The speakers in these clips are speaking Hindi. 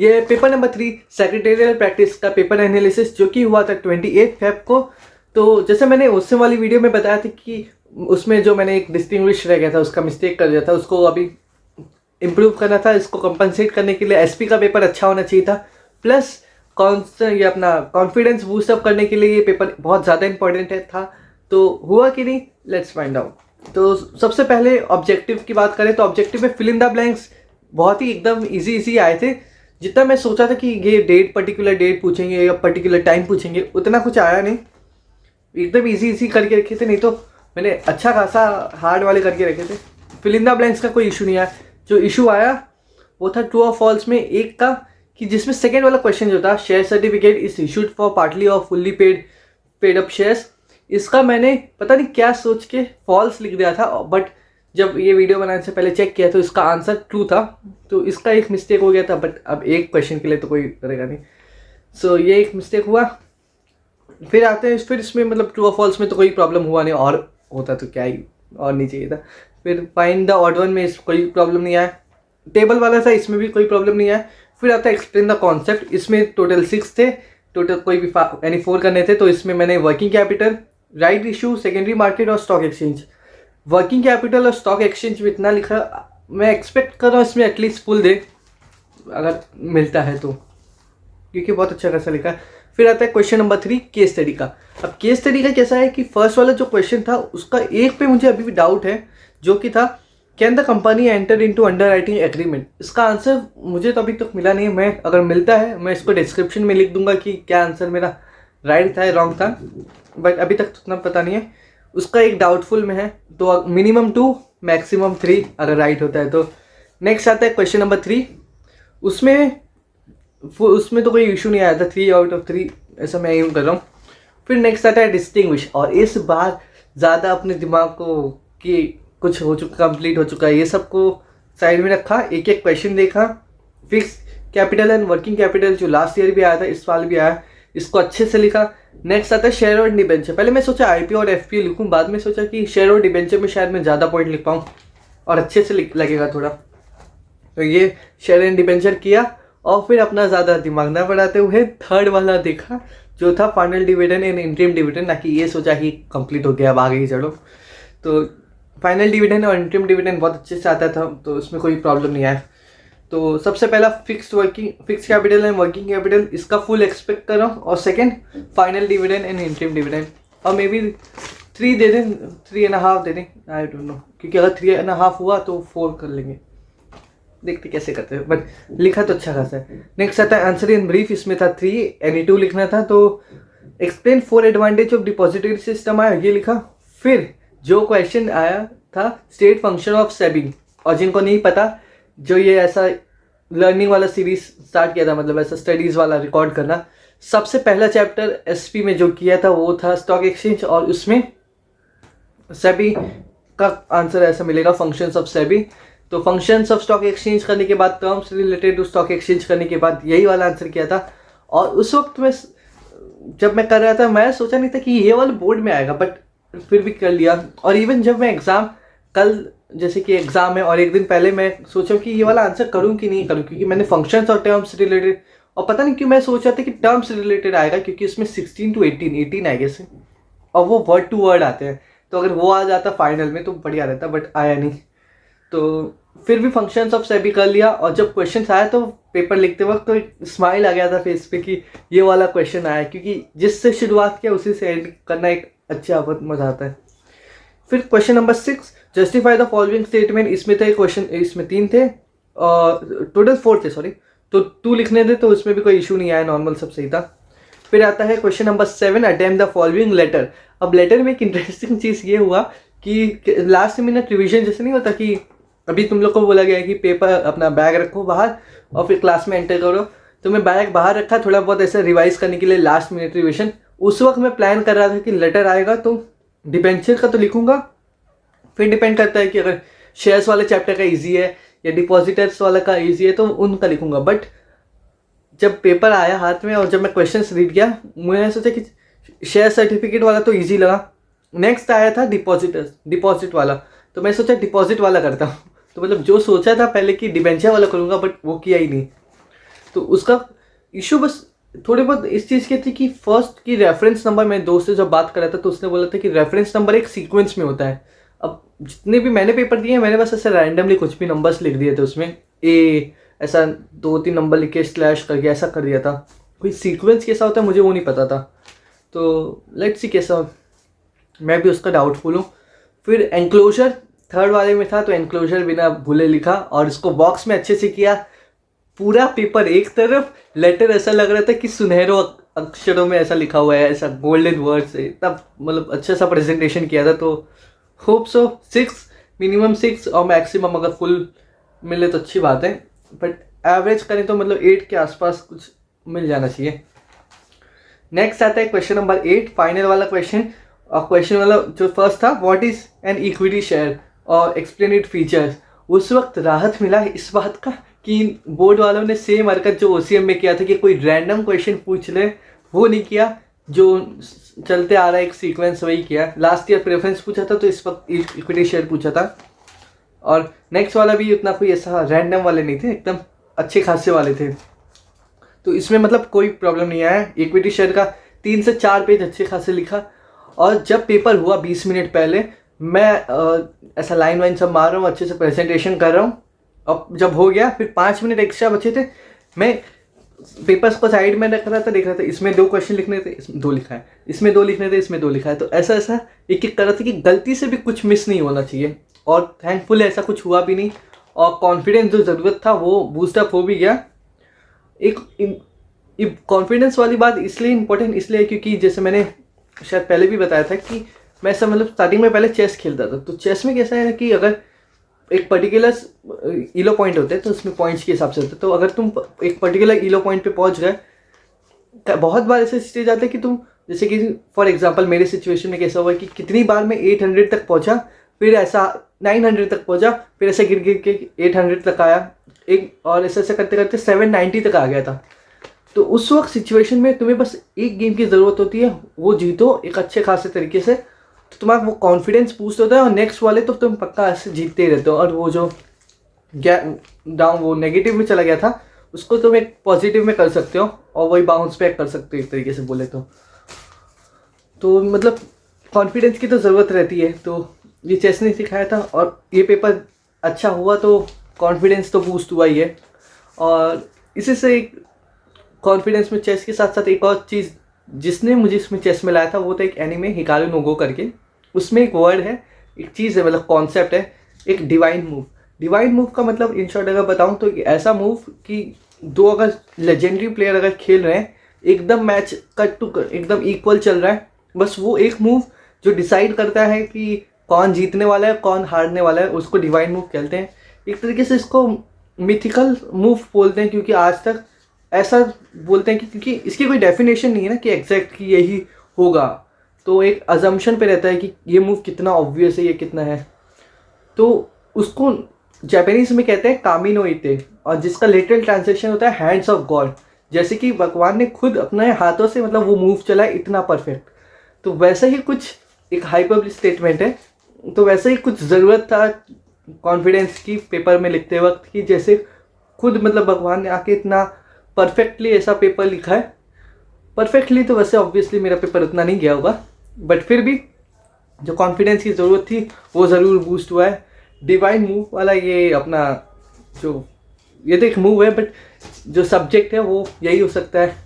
ये पेपर नंबर 3 सेक्रेटेरियल प्रैक्टिस का पेपर एनालिसिस जो कि हुआ था 28 फेब को। तो जैसे मैंने उससे वाली वीडियो में बताया था कि उसमें जो मैंने एक डिस्टिंग्विश रह गया था, उसका मिस्टेक कर दिया था, उसको अभी इम्प्रूव करना था। इसको कंपनसेट करने के लिए एसपी का पेपर अच्छा होना चाहिए था, प्लस ये अपना कॉन्फिडेंस बूस्टअप करने के लिए ये पेपर बहुत ज़्यादा इंपॉर्टेंट था। तो हुआ कि नहीं, लेट्स फाइंड आउट। तो सबसे पहले ऑब्जेक्टिव की बात करें तो ऑब्जेक्टिव में फिल इन द ब्लैंक्स बहुत ही एकदम इजी आए थे। जितना मैं सोचा था कि ये पर्टिकुलर डेट पूछेंगे या पर्टिकुलर टाइम पूछेंगे, उतना कुछ आया नहीं। एकदम इजी करके रखे थे, नहीं तो मैंने अच्छा खासा हार्ड वाले करके रखे थे। फिल इन द ब्लैंक्स का कोई इशू नहीं आया। जो इशू आया वो था ट्रू और फॉल्स में एक का, कि जिसमें सेकेंड वाला क्वेश्चन जो था, share certificate is issued for partly और फुल्ली पेड अप शेयर्स, इसका मैंने पता नहीं क्या सोच के फॉल्स लिख दिया था, बट जब ये वीडियो बनाने से पहले चेक किया तो इसका आंसर ट्रू था। तो इसका एक मिस्टेक हो गया था, बट अब एक क्वेश्चन के लिए तो कोई करेगा नहीं। सो ये एक मिस्टेक हुआ। फिर आते हैं, फिर इसमें मतलब ट्रू और फॉल्स में तो कोई प्रॉब्लम हुआ नहीं, और होता तो क्या ही, और नहीं चाहिए था। फिर फाइंड द ऑड वन में कोई प्रॉब्लम नहीं आया। टेबल वाला था, इसमें भी कोई प्रॉब्लम नहीं आया। फिर आता है एक्सप्लेन द कॉन्सेप्ट, इसमें टोटल 6 थे, टोटल कोई भी यानी 4 करने थे। तो इसमें मैंने working capital, right issue, secondary market और स्टॉक एक्सचेंज। वर्किंग कैपिटल और स्टॉक एक्सचेंज में इतना लिखा, मैं एक्सपेक्ट कर रहा हूँ इसमें एटलीस्ट फुल दे अगर मिलता है तो, क्योंकि बहुत अच्छा खासा लिखा है। फिर आता है क्वेश्चन नंबर 3 केस स्टडी का। अब केस स्टडी का कैसा है कि फर्स्ट वाला जो क्वेश्चन था उसका एक पे मुझे अभी भी डाउट है, जो कि था can the company enter into underwriting agreement. इसका आंसर मुझे तो अभी तक मिला नहीं है। मैं अगर मिलता है मैं इसको डिस्क्रिप्शन में लिख दूंगा कि क्या आंसर मेरा राइट था या रॉन्ग था, बट अभी तक उतना पता नहीं है। उसका एक डाउटफुल में है, तो मिनिमम 2 मैक्सिमम 3 अगर राइट होता है तो। नेक्स्ट आता है क्वेश्चन नंबर 3, उसमें तो कोई इशू नहीं आया था, 3 आउट ऑफ 3 ऐसा मैं यूँ कर रहा हूँ। फिर नेक्स्ट आता है डिस्टिंग्विश, और इस बार ज़्यादा अपने दिमाग को कि कुछ हो चुका, कंप्लीट हो चुका है, ये सबको साइड में रखा, एक एक क्वेश्चन देखा। Fix capital and working capital जो लास्ट ईयर भी आया था, इस साल भी आया, इसको अच्छे से लिखा। नेक्स्ट आता है शेयर और डिबेंचर। पहले मैं सोचा आईपीओ और एफपीओ लिखूं, बाद में सोचा कि शेयर और डिबेंचर में शायद मैं ज़्यादा पॉइंट लिख पाऊँ और अच्छे से लगेगा थोड़ा। तो ये शेयर एंड डिबेंचर किया, और फिर अपना ज़्यादा दिमाग ना बढ़ाते हुए थर्ड वाला देखा जो था final dividend and interim dividend, ना कि ये सोचा कि कंप्लीट हो गया अब आगे ही चढ़ो। तो फाइनल डिविडेंड और इंटरिम डिविडेंड बहुत अच्छे से आता था, तो उसमें कोई प्रॉब्लम नहीं आया। तो सबसे पहला fix capital and working capital, इसका फुल एक्सपेक्ट कर रहा हूँ। और second final dividend and interim dividend, और मे बी 3 दे दें, 3.5 दे दें, आई डोंट नो, क्योंकि अगर 3.5 हुआ तो 4 कर लेंगे, देखते कैसे करते हैं, बट लिखा तो अच्छा खासा है। नेक्स्ट आता है आंसर इन ब्रीफ, इसमें था 3 एनी 2 लिखना था, तो explain 4 advantage of depository system आया, ये लिखा। फिर जो क्वेश्चन आया था स्टेट फंक्शन ऑफ सेबी, और जिनको नहीं पता, जो ये ऐसा लर्निंग वाला सीरीज स्टार्ट किया था, मतलब ऐसा स्टडीज़ वाला रिकॉर्ड करना, सबसे पहला चैप्टर एसपी में जो किया था वो था स्टॉक एक्सचेंज, और उसमें सेबी का आंसर ऐसा मिलेगा फंक्शंस ऑफ सेबी। तो फंक्शंस ऑफ स्टॉक एक्सचेंज करने के बाद, terms related to stock exchange करने के बाद यही वाला आंसर किया था। और उस वक्त में जब मैं कर रहा था, मैं सोचा नहीं था कि ये वाला बोर्ड में आएगा, बट फिर भी कर लिया। और इवन जब मैं एग्ज़ाम, कल जैसे कि एग्ज़ाम है और एक दिन पहले मैं सोचा कि ये वाला आंसर करूँ कि नहीं करूँ, क्योंकि मैंने फंक्शंस और टर्म्स रिलेटेड, और पता नहीं क्यों मैं सोच रहा था कि टर्म्स रिलेटेड आएगा, क्योंकि उसमें 16 to 18 आई गेस, और वो वर्ड टू वर्ड आते हैं, तो अगर वो आ जाता फाइनल में तो बढ़िया रहता, बट आया नहीं। तो फिर भी फंक्शंस ऑफ सेबी कर लिया, और जब क्वेश्चन आया तो पेपर लिखते वक्त तो एक स्माइल आ गया था फेस पे कि ये वाला क्वेश्चन आया, क्योंकि जिससे शुरुआत किया उसी से एंड करना एक अच्छा बहुत मज़ा आता है। फिर question number 6 justify the following statement, इसमें थे क्वेश्चन, इसमें 3 थे और टोटल 4 थे, सॉरी, तो 2 लिखने थे, तो उसमें भी कोई इशू नहीं आया, नॉर्मल सब सही था। फिर आता है question number 7 attempt the following letter. अब लेटर में एक इंटरेस्टिंग चीज़ ये हुआ कि लास्ट मिनट रिविजन जैसे नहीं होता कि अभी तुम लोग को बोला गया है कि पेपर अपना बैग रखो बाहर और फिर क्लास में एंटर करो, तो मैं बैग बाहर रखा थोड़ा बहुत ऐसे रिवाइज करने के लिए, लास्ट मिनट रिविजन। उस वक्त मैं प्लान कर रहा था कि लेटर आएगा तो डिबेंचर का तो लिखूंगा, फिर डिपेंड करता है कि अगर शेयर्स वाले चैप्टर का इजी है या डिपॉजिटर्स वाला का इजी है तो उनका लिखूंगा। बट जब पेपर आया हाथ में और जब मैं क्वेश्चंस रीड किया, मैंने सोचा कि शेयर सर्टिफिकेट वाला तो इजी लगा। नेक्स्ट आया था डिपॉजिट वाला, तो मैं सोचा डिपॉजिट वाला करता हूँ। तो मतलब जो सोचा था पहले कि डिबेंचर वाला करूँगा, बट वो किया ही नहीं। तो उसका इशू बस थोड़ी बहुत इस चीज़ की थी कि फर्स्ट की रेफरेंस नंबर, मेरे दोस्त से जब बात कर रहा था तो उसने बोला था कि रेफरेंस नंबर एक सीक्वेंस में होता है। अब जितने भी मैंने पेपर दिए हैं मैंने बस ऐसे रैंडमली कुछ भी नंबर्स लिख दिए थे उसमें, ए ऐसा 2-3 नंबर लिख के स्लैश करके ऐसा कर दिया था। कोई सीक्वेंस कैसा होता है मुझे वो नहीं पता था, तो लेट्स सी कैसा, मैं भी उसका डाउटफुल हूँ। फिर एनक्लोजर थर्ड वाले में था, तो एनक्लोजर बिना भूले लिखा और इसको बॉक्स में अच्छे से किया। पूरा पेपर एक तरफ, लेटर ऐसा लग रहा था कि सुनहरे अक्षरों में ऐसा लिखा हुआ है, ऐसा गोल्डन वर्ड से, तब मतलब अच्छा सा प्रेजेंटेशन किया था। तो होप सो 6, मिनिमम 6 और मैक्सिमम अगर फुल मिले तो अच्छी बात है, बट एवरेज करें तो मतलब 8 के आसपास कुछ मिल जाना चाहिए। नेक्स्ट आता है क्वेश्चन नंबर 8, फाइनल वाला क्वेश्चन। और क्वेश्चन वाला जो फर्स्ट था, what is an equity share और एक्सप्लेन इट फीचर्स। उस वक्त राहत मिला इस बात का कि बोर्ड वालों ने सेम हरकत जो OCM में किया था कि कोई रैंडम क्वेश्चन पूछ ले, वो नहीं किया, जो चलते आ रहा है एक सीक्वेंस वही किया। लास्ट ईयर प्रेफरेंस पूछा था तो इस वक्त इक्विटी शेयर पूछा था। और नेक्स्ट वाला भी उतना कोई ऐसा रैंडम वाले नहीं थे, एकदम अच्छे खासे वाले थे, तो इसमें मतलब कोई प्रॉब्लम नहीं आया। इक्विटी शेयर का 3 से 4 पेज अच्छे खासे लिखा। और जब पेपर हुआ 20 मिनट पहले मैं ऐसा लाइन वाइन सब मार रहा हूँ, अच्छे से प्रेजेंटेशन कर रहा हूँ। अब जब हो गया फिर 5 मिनट एक्स्ट्रा बचे थे, मैं पेपर्स को साइड में रख रहा था, देख रहा था इसमें 2 क्वेश्चन लिखने थे, इसमें 2 लिखा है, इसमें 2 लिखने थे, इसमें 2 लिखा है। तो ऐसा ऐसा एक एक कर रहा था कि गलती से भी कुछ मिस नहीं होना चाहिए, और थैंकफुल ऐसा कुछ हुआ भी नहीं। और कॉन्फिडेंस जो ज़रूरत था वो बूस्टअप हो भी गया। एक कॉन्फिडेंस वाली बात इसलिए इम्पोर्टेंट इसलिए है क्योंकि जैसे मैंने शायद पहले भी बताया था कि मैं ऐसा मतलब स्टार्टिंग में पहले चेस खेलता था। तो चेस में कैसा है ना कि अगर एक पर्टिकुलर ईलो पॉइंट होते हैं तो उसमें पॉइंट्स के हिसाब से होते हैं। तो अगर तुम एक पर्टिकुलर ईलो पॉइंट पे पहुंच गए, बहुत बार ऐसे स्टेज आते हैं कि तुम, जैसे कि फॉर एग्जांपल मेरे सिचुएशन में कैसा हुआ कि कितनी बार मैं 800 तक पहुंचा, फिर ऐसा 900 तक पहुंचा, फिर ऐसे गिर गिर के 800 तक आया एक, और ऐसे ऐसे करते करते 790 तक आ गया था। तो उस वक्त सिचुएशन में तुम्हें बस एक गेम की ज़रूरत होती है, वो जीतो एक अच्छे खासे तरीके से, तो तुम्हारा वो कॉन्फिडेंस बूस्ट होता है और नेक्स्ट वाले तो तुम पक्का ऐसे जीतते ही रहते हो। और वो जो डाउन वो नेगेटिव में चला गया था उसको तुम एक पॉजिटिव में कर सकते हो और वही बाउंस बैक कर सकते हो एक तरीके से बोले तो मतलब कॉन्फिडेंस की तो ज़रूरत रहती है। तो ये चेस ने सिखाया था और ये पेपर अच्छा हुआ तो कॉन्फिडेंस तो बूस्ट हुआ ही है। और इसी से कॉन्फिडेंस में चेस के साथ साथ एक और चीज़ जिसने मुझे इसमें चेस में लाया था वो था एक एनीमे हिकारू नो गो करके। उसमें एक वर्ड है, एक चीज़ है, मतलब कॉन्सेप्ट है, एक डिवाइन मूव। डिवाइन मूव का मतलब इन शॉर्ट अगर बताऊं तो ऐसा मूव कि 2 अगर लेजेंडरी प्लेयर अगर खेल रहे हैं, एकदम मैच कट टू एकदम इक्वल चल रहा है, बस वो एक मूव जो डिसाइड करता है कि कौन जीतने वाला है कौन हारने वाला है, उसको डिवाइन मूव कहते हैं। एक तरीके से इसको मिथिकल मूव बोलते हैं क्योंकि आज तक ऐसा बोलते हैं कि क्योंकि इसकी कोई डेफिनेशन नहीं है ना कि एग्जैक्ट कि यही होगा, तो एक अजम्पशन पे रहता है कि ये मूव कितना ऑब्वियस है, ये कितना है। तो उसको जापानीज में कहते हैं कामिनो इते, और जिसका लिटरल ट्रांसलेशन होता है हैंड्स ऑफ गॉड। जैसे कि भगवान ने खुद अपने हाथों से मतलब वो मूव चला है इतना परफेक्ट, तो वैसा ही कुछ एक हाइपरबोली स्टेटमेंट है। तो वैसे ही कुछ ज़रूरत था कॉन्फिडेंस की पेपर में लिखते वक्त कि जैसे खुद मतलब भगवान ने आके इतना परफेक्टली ऐसा पेपर लिखा है। परफेक्टली तो वैसे ऑब्वियसली मेरा पेपर उतना नहीं गया होगा, बट फिर भी जो कॉन्फिडेंस की ज़रूरत थी वो ज़रूर बूस्ट हुआ है। डिवाइन मूव वाला ये अपना जो ये तो एक मूव है, बट जो सब्जेक्ट है वो यही हो सकता है,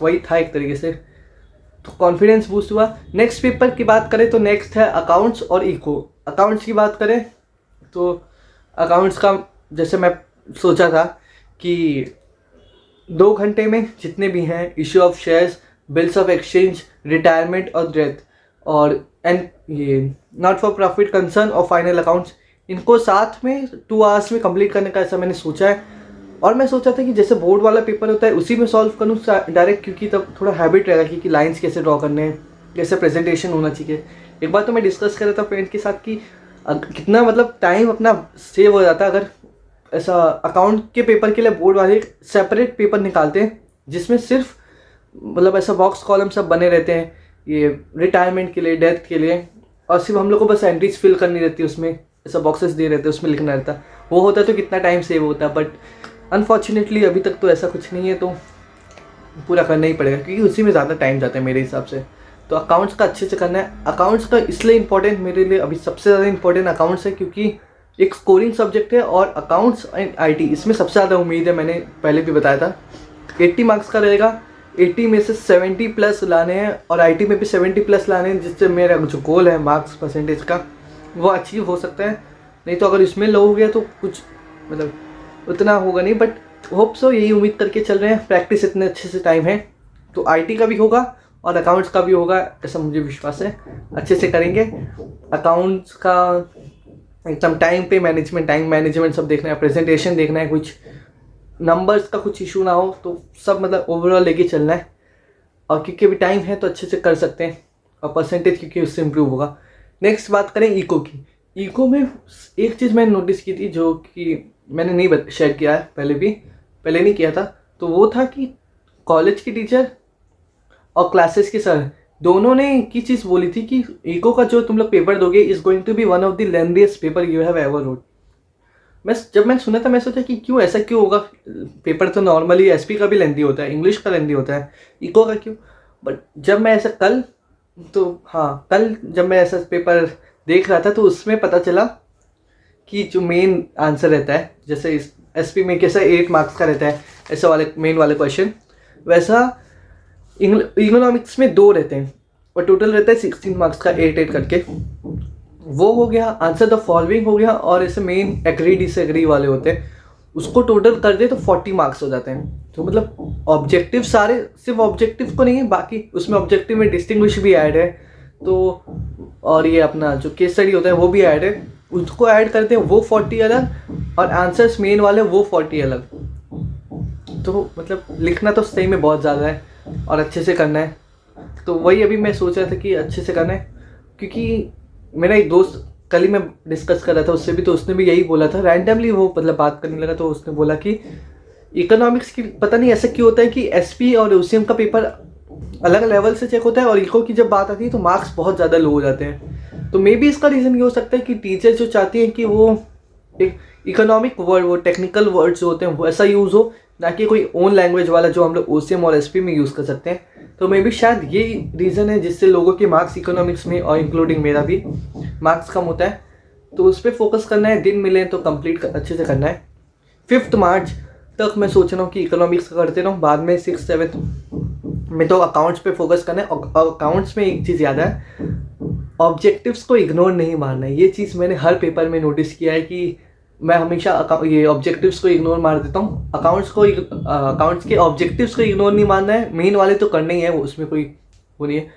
वही था एक तरीके से। तो कॉन्फिडेंस बूस्ट हुआ। नेक्स्ट पेपर की बात करें तो नेक्स्ट है अकाउंट्स और इको। अकाउंट्स की बात करें तो अकाउंट्स का जैसे मैं सोचा था कि 2 घंटे में जितने भी हैं issue of shares, bills of exchange, retirement और डेथ और एंड ये नॉट फॉर प्रॉफिट कंसर्न और फाइनल अकाउंट्स, इनको साथ में 2 आवर्स में कंप्लीट करने का ऐसा मैंने सोचा है। और मैं सोचा था कि जैसे बोर्ड वाला पेपर होता है उसी में सॉल्व करूँ डायरेक्ट, क्योंकि तब थोड़ा हैबिट रहेगा कि लाइंस कैसे ड्रॉ करने हैं, कैसे प्रेजेंटेशन होना चाहिए। एक बार तो मैं डिस्कस कर रहा था फ्रेंड के साथ कि कितना मतलब टाइम अपना सेव हो जाता है अगर ऐसा अकाउंट के पेपर के लिए बोर्ड वाले सेपरेट पेपर निकालते हैं जिसमें सिर्फ मतलब ऐसा बॉक्स कॉलम सब बने रहते हैं ये रिटायरमेंट के लिए, डेथ के लिए, और सिर्फ हम लोग को बस एंट्रीज फिल करनी रहती है, उसमें ऐसा बॉक्सेस दे रहते हैं उसमें लिखना रहता है। वो होता है तो कितना टाइम सेव होता है। बट अनफॉर्चुनेटली अभी तक तो ऐसा कुछ नहीं है, तो पूरा करना ही पड़ेगा क्योंकि उसी में ज़्यादा टाइम जाता है मेरे हिसाब से। तो अकाउंट्स का अच्छे से करना है। अकाउंट्स का इसलिए इंपॉर्टेंट, मेरे लिए अभी सबसे ज़्यादा इंपॉर्टेंट अकाउंट्स है क्योंकि एक स्कोरिंग सब्जेक्ट है और अकाउंट्स एंड आईटी इसमें सबसे ज़्यादा उम्मीद है। मैंने पहले भी बताया था 80 मार्क्स का रहेगा, 80 में से 70 प्लस लाने हैं और आईटी में भी 70 प्लस लाने हैं, जिससे मेरा जो गोल है मार्क्स परसेंटेज का वो अचीव हो सकता है। नहीं तो अगर इसमें लो हो गया तो कुछ मतलब उतना होगा नहीं, बट होप सो, यही उम्मीद करके चल रहे हैं। प्रैक्टिस इतने अच्छे से टाइम है तो आईटी का भी होगा और अकाउंट्स का भी होगा, ऐसा मुझे विश्वास है। अच्छे से करेंगे। अकाउंट्स का एकदम टाइम पे मैनेजमेंट, टाइम मैनेजमेंट सब देखना है, प्रेजेंटेशन देखना है, कुछ नंबर्स का कुछ इशू ना हो, तो सब मतलब ओवरऑल लेके चलना है। और क्योंकि अभी टाइम है तो अच्छे से कर सकते हैं और परसेंटेज क्योंकि उससे इम्प्रूव होगा। नेक्स्ट बात करें इको की। इको में एक चीज़ मैंने नोटिस की थी जो कि मैंने नहीं शेयर किया है, पहले नहीं किया था, तो वो था कि कॉलेज की टीचर और क्लासेस के सर दोनों ने एक ही चीज़ बोली थी कि इको का जो तुम लोग पेपर दोगे is going to be one of the lengthiest paper you have ever wrote. जब मैं सुना था मैं सोचा कि क्यों, ऐसा क्यों होगा, पेपर तो नॉर्मली एसपी का भी लेंथी होता है, इंग्लिश का लेंथी होता है, इको का क्यों। बट जब मैं ऐसा कल जब मैं ऐसा पेपर देख रहा था तो उसमें पता चला कि जो मेन आंसर रहता है, जैसे इस एसपी में कैसा 8 मार्क्स का रहता है ऐसा वाले मेन वाले क्वेश्चन, वैसा इकोनॉमिक्स में 2 रहते हैं और टोटल रहता है 16 मार्क्स का 8 करके। वो हो गया, आंसर द फॉलोइंग हो गया, और ऐसे मेन एग्री डिसएग्री वाले होते हैं, उसको टोटल कर दे तो 40 मार्क्स हो जाते हैं। तो मतलब ऑब्जेक्टिव सारे, सिर्फ ऑब्जेक्टिव को नहीं है, बाकी उसमें ऑब्जेक्टिव में डिस्टिंग्विश भी ऐड है, तो और ये अपना जो केस स्टडी होता है वो भी ऐड है, उसको ऐड करते हैं वो 40 अलग, और आंसर्स मेन वाले वो 40 अलग। तो मतलब लिखना तो सही में बहुत ज़्यादा है और अच्छे से करना है। तो वही अभी मैं सोच रहा था कि अच्छे से करना है, क्योंकि मेरा एक दोस्त कल ही मैं डिस्कस कर रहा था उससे भी, तो उसने भी यही बोला था, रैंडमली वो मतलब बात करने लगा, तो उसने बोला कि इकोनॉमिक्स की पता नहीं ऐसा क्यों होता है कि एसपी और ओसीएम का पेपर अलग लेवल से चेक होता है और इको की जब बात आती है तो मार्क्स बहुत ज़्यादा लो हो जाते हैं। तो मे बी इसका रीज़न ये हो सकता है कि टीचर जो चाहती हैं कि वो एक इकोनॉमिक वर्ड, वो टेक्निकल वर्ड्स जो होते हैं वो ऐसा यूज़ हो, ना कि कोई ओन लैंग्वेज वाला जो हम लोग ओसीएम और एसपी में यूज़ कर सकते हैं। तो मे बी शायद ये रीज़न है जिससे लोगों के मार्क्स इकोनॉमिक्स में और इंक्लूडिंग मेरा भी मार्क्स कम होता है। तो उस पर फोकस करना है, दिन मिले तो कंप्लीट अच्छे से करना है। 5 मार्च तक मैं सोच रहा हूँ कि इकोनॉमिक्स का करते रहूँ, बाद में 6, 7 में तो अकाउंट्स पे फोकस करना है। और अकाउंट्स में एक चीज़ याद है, ऑब्जेक्टिव्स को इग्नोर नहीं मारना है। ये चीज़ मैंने हर पेपर में नोटिस किया है कि मैं हमेशा ये ऑब्जेक्टिव्स को इग्नोर मार देता हूँ। अकाउंट्स के ऑब्जेक्टिव्स को इग्नोर नहीं मारना है, मेन वाले तो करने ही है, उसमें कोई वो नहीं है,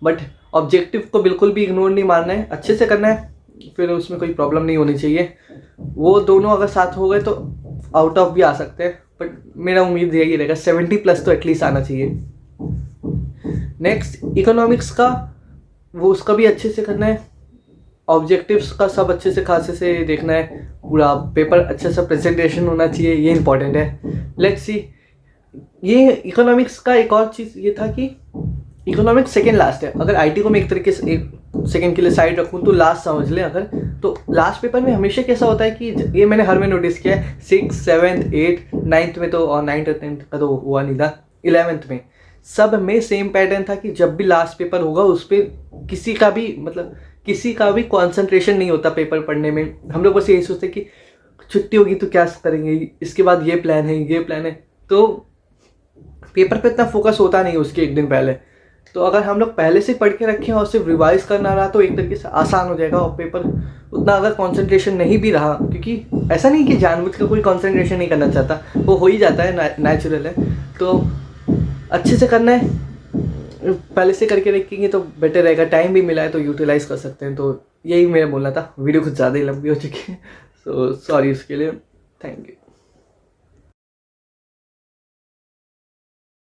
बट ऑब्जेक्टिव को बिल्कुल भी इग्नोर नहीं मारना है, अच्छे से करना है, फिर उसमें कोई प्रॉब्लम नहीं होनी चाहिए। वो दोनों अगर साथ हो गए तो आउट ऑफ भी आ सकते हैं, बट मेरा उम्मीद यही रहेगा 70 प्लस तो एटलीस्ट आना चाहिए। नेक्स्ट इकोनॉमिक्स का, वो उसका भी अच्छे से करना है, ऑब्जेक्टिव्स का सब अच्छे से खासे से देखना है, पूरा पेपर अच्छे से प्रेजेंटेशन होना चाहिए, ये इंपॉर्टेंट है। लेट्स सी, ये इकोनॉमिक्स का एक और चीज़ ये था कि इकोनॉमिक्स सेकेंड लास्ट है। अगर आईटी को मैं एक तरीके से एक सेकेंड के लिए साइड रखूँ तो लास्ट समझ लें अगर, तो लास्ट पेपर में हमेशा कैसा होता है कि ये मैंने हर में नोटिस किया है, 6, 7, 8, 9th में तो, और 9th और 10th का तो हुआ नहीं था, 11th में सब में सेम पैटर्न था कि जब भी लास्ट पेपर होगा उस पर किसी का भी कॉन्सेंट्रेशन नहीं होता पेपर पढ़ने में। हम लोग बस यही सोचते कि छुट्टी होगी तो क्या करेंगे, इसके बाद ये प्लान है, तो पेपर पे इतना फोकस होता नहीं उसके एक दिन पहले। तो अगर हम लोग पहले से पढ़ के रखें और सिर्फ रिवाइज करना रहा तो एक तरीके से आसान हो जाएगा, और पेपर उतना अगर कंसंट्रेशन नहीं भी रहा, क्योंकि ऐसा नहीं कि जानबूझ कर कोई कंसंट्रेशन नहीं करना चाहता, वो हो ही जाता है, नेचुरल है। तो अच्छे से करना है, पहले से करके रखेंगे तो बेटर रहेगा, टाइम भी मिला है तो यूटिलाइज कर सकते हैं। तो यही मेरा बोलना था, वीडियो कुछ ज़्यादा ही लंबी हो चुकी है, सो सॉरी उसके लिए, थैंक यू।